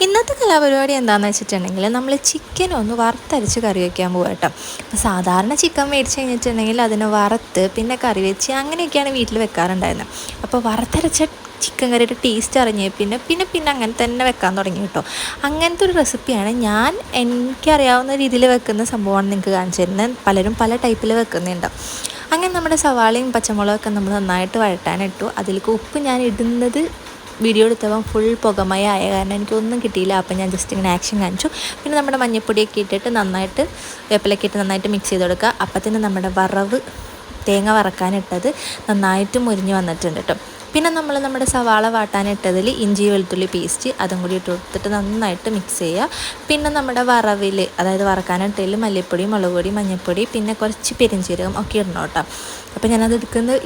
ഇന്നത്തെ കലാപരിപാടി എന്താണെന്ന് വെച്ചിട്ടുണ്ടെങ്കിൽ നമ്മൾ ചിക്കൻ ഒന്ന് വറുത്തരച്ച് കറി വയ്ക്കാൻ പോകും കേട്ടോ. അപ്പോൾ സാധാരണ ചിക്കൻ മേടിച്ച് കഴിഞ്ഞിട്ടുണ്ടെങ്കിൽ അതിനെ വറുത്ത് പിന്നെ കറി വെച്ച് അങ്ങനെയൊക്കെയാണ് വീട്ടിൽ വെക്കാറുണ്ടായിരുന്നത്. അപ്പോൾ വറുത്തരച്ച ചിക്കൻ കറിയുടെ ടേസ്റ്റ് അറിഞ്ഞ് പിന്നെ പിന്നെ പിന്നെ അങ്ങനെ തന്നെ വെക്കാൻ തുടങ്ങി കേട്ടോ. അങ്ങനത്തെ ഒരു റെസിപ്പിയാണ് എനിക്കറിയാവുന്ന രീതിയിൽ വെക്കുന്ന സംഭവമാണ് നിങ്ങൾക്ക് കാണിച്ചു തരുന്നത്. പലരും പല ടൈപ്പിൽ വെക്കുന്നുണ്ട്. അങ്ങനെ നമ്മുടെ സവാളയും പച്ചമുളകൊക്കെ നമ്മൾ നന്നായിട്ട് വഴറ്റാനിട്ടു. അതിലേക്ക് ഉപ്പ് ഞാൻ ഇടുന്നത് വീഡിയോ എടുത്തപ്പോൾ ഫുൾ പുകമയായ കാരണം എനിക്കൊന്നും കിട്ടിയില്ല. അപ്പം ഞാൻ ജസ്റ്റ് ഇങ്ങനെ ആക്ഷൻ കാണിച്ചു. പിന്നെ നമ്മുടെ മഞ്ഞൾപ്പൊടിയൊക്കെ ഇട്ടിട്ട് നന്നായിട്ട് വേപ്പിലൊക്കെ ഇട്ട് നന്നായിട്ട് മിക്സ് ചെയ്ത് കൊടുക്കുക. അപ്പത്തിന് നമ്മുടെ തേങ്ങ വറക്കാനിട്ടത് നന്നായിട്ട് മുരിഞ്ഞ് വന്നിട്ടുണ്ട് കേട്ടോ. പിന്നെ നമ്മുടെ സവാള വാട്ടാനിട്ടതിൽ ഇഞ്ചി വെളുത്തുള്ളി പേസ്റ്റ് അതും കൂടി ഇട്ട് കൊടുത്തിട്ട് നന്നായിട്ട് മിക്സ് ചെയ്യുക. പിന്നെ നമ്മുടെ വറവിൽ അതായത് വറക്കാനിട്ടതിൽ മല്ലിപ്പൊടി, മുളക് പൊടി, മഞ്ഞൾപ്പൊടി പിന്നെ കുറച്ച് പെരിഞ്ചീരകം ഒക്കെ ഇടണം കേട്ടോ. അപ്പോൾ ഞാനത്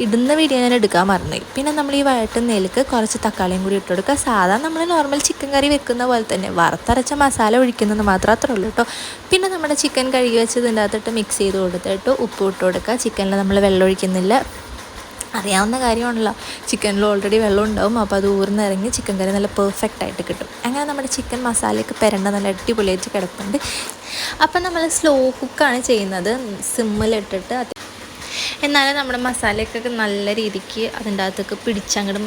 ഇടുന്ന വീഡിയോ ഞാൻ എടുക്കാൻ മറന്നുപോയി. പിന്നെ നമ്മൾ ഈ വഴട്ടുന്നതിലേക്ക് കുറച്ച് തക്കാളിയും കൂടി ഇട്ട് കൊടുക്കുക. സാധാരണ നമ്മൾ നോർമൽ ചിക്കൻ കറി വെക്കുന്ന പോലെ തന്നെ വറുത്തരച്ച മസാല ഒഴിക്കുന്നത് മാത്രമേ അത്രേ ഉള്ളൂ കേട്ടോ. പിന്നെ നമ്മുടെ ചിക്കൻ കഴുകി വെച്ചതിൻ്റെ അകത്തിട്ട് മിക്സ് ചെയ്ത് കൊടുത്തിട്ട് ഉപ്പ് ഇട്ട് കൊടുക്കുക. ചിക്കനിൽ നമ്മൾ വെള്ളം ഒഴിക്കുന്നില്ല, അറിയാവുന്ന കാര്യമാണല്ലോ. ചിക്കനിൽ ഓൾറെഡി വെള്ളം ഉണ്ടാവും. അപ്പോൾ അത് ഊർന്നിറങ്ങി ചിക്കൻ കറി നല്ല പെർഫെക്റ്റ് ആയിട്ട് കിട്ടും. അങ്ങനെ നമ്മുടെ ചിക്കൻ മസാലയൊക്കെ പെരണ്ട നല്ല അടിപൊളിയായിട്ട് കിടപ്പുണ്ട്. അപ്പം നമ്മൾ സ്ലോ കുക്കാണ് ചെയ്യുന്നത്, സിമ്മിലിട്ടിട്ട്. എന്നാലും നമ്മുടെ മസാലയൊക്കെ നല്ല രീതിക്ക് അതിൻ്റെ അകത്തൊക്കെ പിടിച്ചങ്ങോട്ടും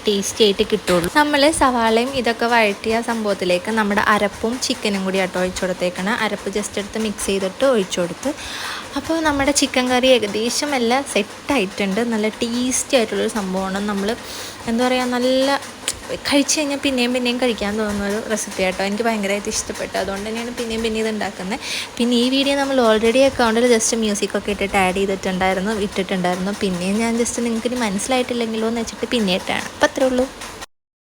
ടേസ്റ്റി ആയിട്ട് കിട്ടുള്ളൂ. നമ്മൾ സവാളയും ഇതൊക്കെ വഴറ്റിയ സംഭവത്തിലേക്ക് നമ്മുടെ അരപ്പും ചിക്കനും കൂടി ആട്ടോ ഒഴിച്ചു കൊടുത്തേക്കണം. അരപ്പ് ജസ്റ്റ് എടുത്ത് മിക്സ് ചെയ്തിട്ട് ഒഴിച്ചു കൊടുത്ത്. അപ്പോൾ നമ്മുടെ ചിക്കൻ കറി ഏകദേശം എല്ലാം സെറ്റായിട്ടുണ്ട്. നല്ല ടേസ്റ്റി ആയിട്ടുള്ളൊരു സംഭവമാണ്. നമ്മൾ എന്താ പറയുക, നല്ല കഴിച്ച് കഴിഞ്ഞാൽ പിന്നെയും കഴിക്കാൻ തോന്നുന്നൊരു റെസിപ്പി ആട്ടോ. എനിക്ക് ഭയങ്കരമായിട്ട് ഇഷ്ടപ്പെട്ടു. അതുകൊണ്ട് തന്നെയാണ് പിന്നെയും ഇത് ഉണ്ടാക്കുന്നത്. പിന്നെ ഈ വീഡിയോ നമ്മൾ ഓൾറെഡി അക്കൗണ്ടിൽ ജസ്റ്റ് മ്യൂസിക്കൊക്കെ ഇട്ടിട്ട് ആഡ് ഇട്ടിട്ടുണ്ടായിരുന്നു. പിന്നെയും ഞാൻ ജസ്റ്റ് നിങ്ങൾക്ക് ഇനി മനസ്സിലായിട്ടില്ലെങ്കിലോ എന്ന് വെച്ചിട്ട് പിന്നെ ഇട്ടാണ്. അപ്പോൾ അത്രേ ഉള്ളൂ.